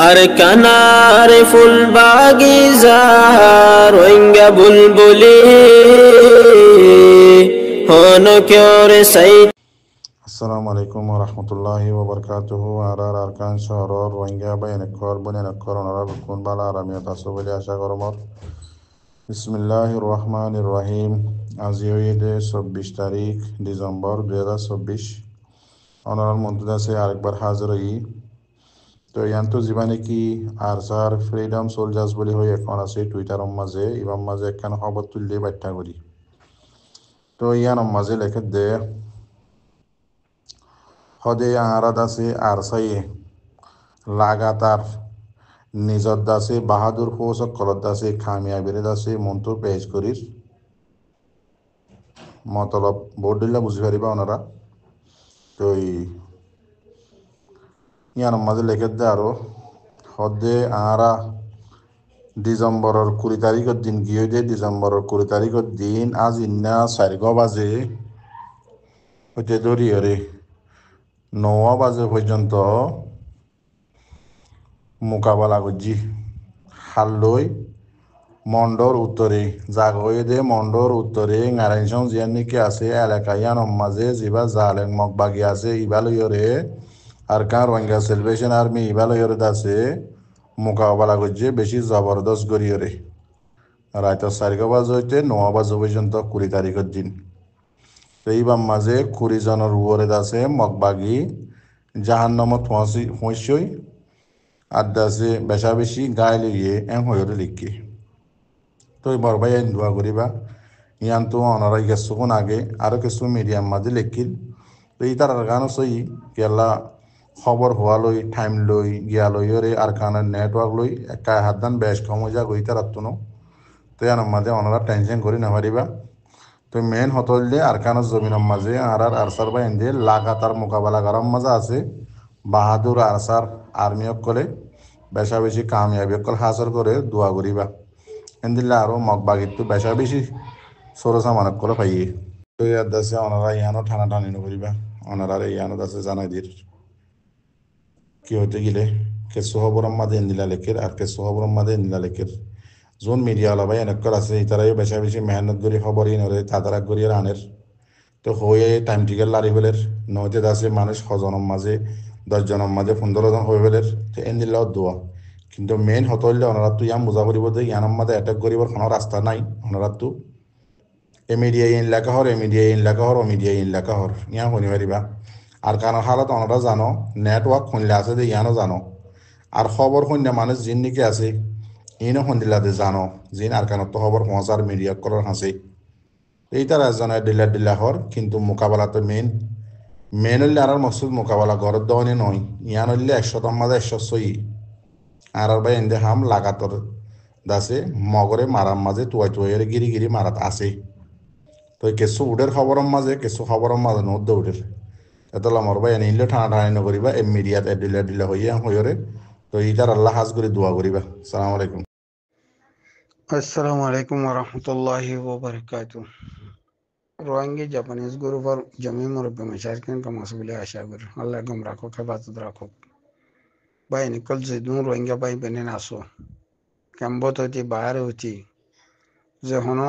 আর কানার ফুল বাগিজার রোহিঙ্গা বুলবুলি হন কেওরে সাই। আসসালামু আলাইকুম রহমতুল্লাহি ওবরকাতুহু। আর আরকান শহরর রোহিঙ্গা বা এনেকর বনে এনেকর অনারা বুকুন বালা আরামিয়ত আছো বলে আশা করমর। বিসমিল্লাহির রহমানির রহিম। আজি হইলে 24 তারিখ ডিসেম্বর 2024। অনারার মধ্যে আছে আরেকবার হাজির হই। তো ইয়ান্তু জীবানে কি আরসার ফ্রিডম সোলজার্স বলে হয়ে এখন আছে টুইটারের মাঝে ইবাম মাঝে একখান খবর তুললে ব্যাখ্যা করি। তো ইয়ান মাঝে লেখে দে হদে আরাদ আছে আরসাইয়ে লাগাতার নিজর দাসে বাহাদুর ফৌজ কলত দাসে খামিয়াবির দাসে মন্ত্র পেশ করির মতলব বোর্ড দিল্লা বুঝি পারিবা ওনারা। তো ইয়ার মাঝে লেখে দে আরো হদে আরা ডিসেম্বরের 20 তারিখের দিন গিয়ে দে ডিসেম্বরের 20 তারিখের দিন আজ ইন্না 4 বাজে হইতে ধরি রে 9 বাজে পর্যন্ত মোকাবেলা করছি হাল্লই মন্ডর উত্তরে জাগয়ে দে মন্ডর উত্তরে নারায়ণসং জিয়ান নাকি আছে এলাকায়ান মাঝে যিবা জালেং মগবাগি আছে ইবালয়রে আর কান রোহিঙ্গা সেলিব্রেশন আর্মি ইবালয়রে আছে মোকাবেলা করছে বেশি জবরদস্ত গড়িয়রে রাত 4 বাজে হইতে 9 বাজে পর্যন্ত 20 তারিখের দিন। তো এইবার মাঝে 20 জনের উপরে আছে মগবাগি জাহান্নামত পৌঁছই আর দাসে বেশা বেশি গায়ে লিয়ে এম হয়ে লিখি। তো বরবাই দোয়া করিবা ইয়ান তো অনারা কিছুক্ষণ আগে আরও কিছু মিডিয়াম মাঝে লেখিল। তো ই তার গানও সই গেলা খবর হওয়া লই টাইম লই গিয়া লই রে আর কানের নেটওয়ার্ক লই একা হাত দান বেশ কম হয়ে যা গই তার আত্মনো। তো ইয়ার মাঝে অনারা টেনশন করি না পারিবা। তো মেন হতল দিয়ে আর কানের জমিনের মাঝে আর আরসার বা এনদে লাগাতার মোকাবেলা করার মাঝে আছে বাহাদুর আরসার আর্মি অকলে বেশা বেশি কামিয়াবি অকল হাসর করে দোয়া করিবা এন্দিল্লা আরো মগবাগিত বেশা বেশি সরসা মানক করে পাইয়ে। তো ইয়ার দাসে অনারা ইয়ানো ঠানা টানি নকরিবা অনারা ইয়ানো দাসে জানাই দির কি হইতে গেলে কেসু খবরের মাঝে এন্দিলা লেখের আর কেসু খবরের মাঝে এন্দিলা লেখের যোন মিডিয়া ওলাবাই এনেকর আছে ইতারাই বেশা বেশি মেহনত করি খবর ইনরে তাদারা করিয়ে আনের। তো হয়ে টাইম টিকেট লারি ফেলের নয়তে দাসে মানুষ 6 জনের মাঝে 10 জনের মাঝে 15 জন হয়ে ফেলের। তো এন্দিল্লাও দোয়া কিন্তু মেইন হতলে ওনারা তো ইয়ান বুঝা করিব যে ইয়ানোর মাঝে অ্যাটাক করিবার কোনো রাস্তা নাই। ওনারা তো এমিডিয়া ইন লেখা হর এমিডিয়া ইন লেখা হর অমিডিয়া ইন লেখা হর ইয়া শুনি পারিবা। আর কারণ হালত ওনারা জানো নেটওয়ার্ক শুনলে আছে যে ইয়ানো জানো আর খবর শুনলে মানুষ জিন নাকি আছে ইনও শুনিলাতে জানো জিন আর কারণ তো খবর পৌঁছার মিডিয়া করার হাসে এইটা রাজজনের ডিলা হর কিন্তু মোকাবেলা তো মেন হইলে আর মকসুদ মোকাবেলা ঘরের দহনে নয় ইয়ান হইলে 100 মাঝে 100 আর ভাই এনদে হাম লাগাতর দাসে মগরে মারার মাঝে তুয়াই তুয়াই গিরি গিরি মারাত আছে। তো কেসু উডের খবরের মাঝে কেসু খবরের মাঝে নদ্য উডের এতলা মর ভাই এনে ঠানা ঠানি নকরিবা এ মিডিয়াত ডিলা হইয়া হইরে। তো ইটার আল্লাহ হাজ করে দোয়া করিবা। সালাম আলাইকুম। আসসালামু আলাইকুম ওরহমতুল্লাহি ওবরকাতুহ। রোহিঙ্গা জাপানিজ গ্রুপর জমি মুরব্বী মশারকিন का मसूल आशागर अल्लाह गम राखो हिफाजत राखो भाई निकल से दूर रोहिंग्या भाई बने नासो कैम्बो होती बाहर होती যে হন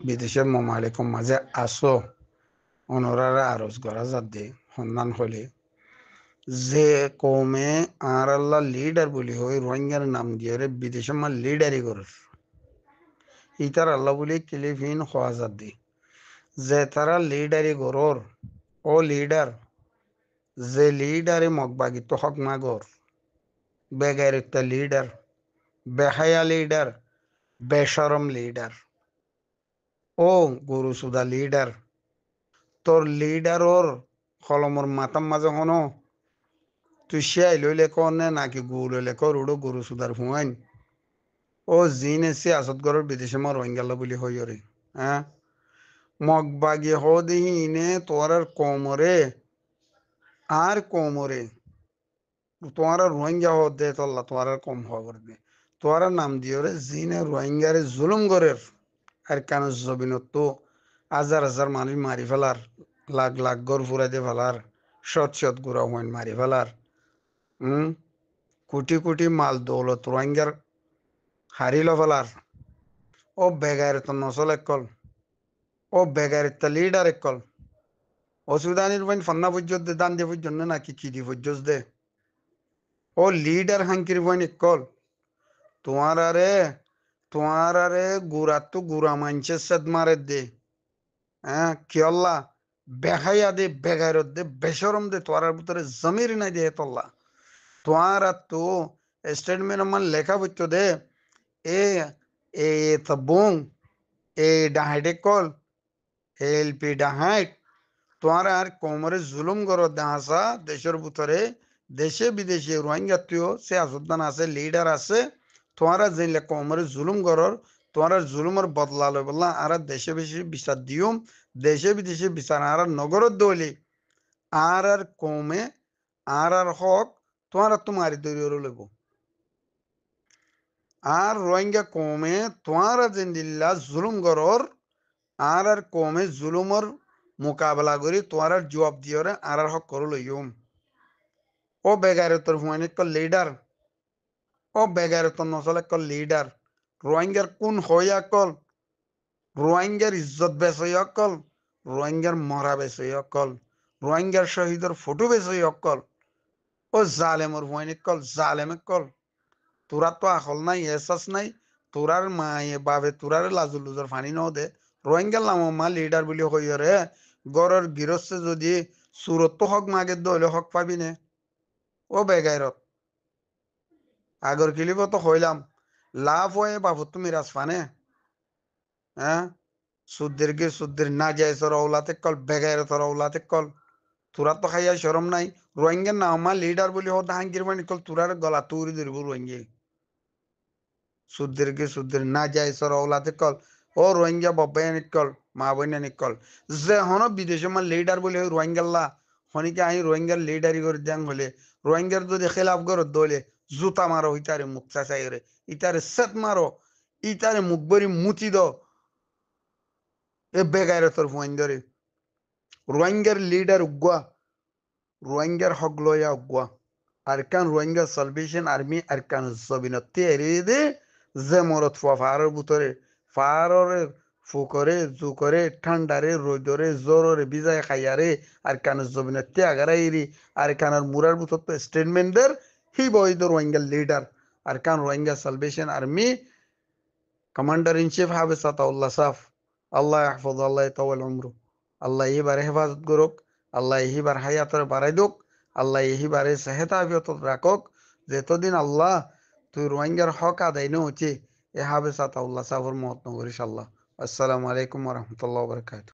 বিদেশের মমালিকম মাঝে আসো অনরারা আরজ করা যাতে সন্ধান হলে যে কৌমে আর আল্লাহ লিডার বলি হয় রোহিঙ্গার নাম দিয়ে বিদেশের মা লিডারি করে ইতার আল্লাহ বলি ক্লিফিন হওয়া যাতে যে তারা লিডারি গরর ও লিডার যে লিডারে মগবাগিত হক মাগর বেগারিত লিডার বেহায়া লিডার বেশরম লিডার ও গরু সুদা লিডার তোর লিডারর কলমর মাতাম মাঝে হনো তুই শিয়াই লইলে কনে নাকি গু লইলে কর উড়ো গরু সুদার হুয়াইন ও জিন এসে আসাদগড়ের বিদেশে মা রোহিঙ্গাল বলি হইরে হ্যাঁ মগবাগি হদিনে তোর কোমরে আর কোমরে তোমার রোহিঙ্গা হদে তোল্লা তোমার কম হওয়া করবে তোমার নাম দিয়ে রে জিনে রোহিঙ্গারে জুলুম করের আর কেন জবিনত তো হাজার হাজার মানুষ মারি ফেলার লাখ লাখ গর ফুরাই দিয়ে ফেলার শত শত গুড়া হুয়াইন মারি ফেলার কোটি কোটি মাল দৌলত রোহিঙ্গার হারিল ফেলার ও বেগাইর তো নসল একল ও বেগাইর তা লিডার একল অসুবিধানির বাইন ফান্না পর্যন্ত দান দিয়ে পর্যন্ত নাকি কি দি পর্যন্ত দে ও লিডার হাঙ্কির বাইন একল তোমার আরে গুড়া তো গুড়া মানছে সেদ মারে দে হ্যাঁ কি আল্লাহ বেহাইয়া দে বেগাইরত দে বেসরম দে তোয়ার ভিতরে জমির নাই দে তোল্লা তোমার আর তো স্টেটমেন্ট আমার লেখা বইতো দে এ এ তবং এ ডাহাইডে কল এলপি ডাহাইট তোমার আর কোমরে জুলুম করো দাহাসা দেশের ভিতরে দেশে বিদেশে রোহিঙ্গাত্মীয় সে আসুদ্দান আছে লিডার আছে তোমারা জেনলে কোমরে জুলুম করর তোমার জুলুমের বদলা লয় বললা আর দেশে বেশি বিচার দিওম দেশে বিদেশে বিচার আর নগরত দলি আর কমে আর হক তোমার দরিয়র লইব আর রোহিঙ্গা কমে তোমারা যেন দিল্লা জুলুম করর আর কমে জুলুমর মোকাবেলা করি তোমার জবাব দিয়রে আর হক করো লইম ও বেগারতর হুয়ানি কল লিডার ও বেগারতর নসলে কল লিডার রোহিঙ্গার কোন হইয়া কল রোহিঙ্গার ইজ্জত বেসই অকল রোহিঙ্গার মরা বেসই অকল রোহিঙ্গার শহীদের ফটো বেসই অকল ও জালেমর হুয়ানি কল জালেমে কল তোরা তো আকল নাই এসাস নাই তোরার মায়ে বাবে তোরার লাজুল লুজর ফানি ন দে রোহিঙ্গার লামা লিডার বলি হইরে গড়ের গৃহস্থে যদি সুরত তো হক মাগে দলে হক পাবি নে ও বেগাইরত আগর কিলিব তো হইলাম লাভ হয়ে বাবু তুমি রাজফানে হ্যাঁ সুদ্দের না যায় সর ওলাতে কল বেগাইরতর ওলাতে কল তোরা তো খাইয়া শরম নাই রোহিঙ্গার নামা লিডার বলি হো দাহাঙ্গির মানে কল তোরার গলা তুরি ধরব রোহিঙ্গে সুদ্দের না যায় সর ওলাতে কল ও রোহিঙ্গা বাবাই নিকল মা বইনা নিকল যে হন বিদেশে আমার লিডার বলে রোহিঙ্গাল্লা হনিকে আহি রোহিঙ্গার লিডারি করে দেন হলে রোহিঙ্গার যদি খেলাফ করো দলে জুতা মারো ইতারে মুখ চাচাই রে ইতারে সেট মারো ইতারে মুখ বরি মুচি দ এ বেগাইরে তোর ফুয়াইন ধরে রোহিঙ্গার লিডার উগুয়া রোহিঙ্গার হক লয়া উগুয়া আরকান রোহিঙ্গা সালভেশন আর্মি আরকান সবিনতে এড়িয়ে দে যে মরত ফুয়া ফাহারের ভিতরে ফাহারের ফুকরে জুকরে ঠান্ডারে রোদরে জোরে বিজায় খাইয়ারে আর কানের জমিনতে আগারাইরি আর কানের মুরার ভিতর তো স্টেটমেন্টদের হি বই তো Rohingya leader Arakan Rohingya Salvation Army commander in chief হাবে সাতাউল্লাহ সাফ আল্লাহ হাফজ আল্লাহ তাওয়াল উমরু আল্লাহ এবারে হেফাজত করুক আল্লাহ এহিবার হায়াতরে বাড়াই দুক আল্লাহ এহিবারে সেহেতা আবিয়ত রাখক যেতদিন আল্লাহ তুই রোহিঙ্গার হক আদায় ন হচ্ছে এ হাবে সাতাউল্লাহ সাফর মহৎ নগরিস আল্লাহ আসসালামু আলাইকুম রহমতুল্লাহ বরকাত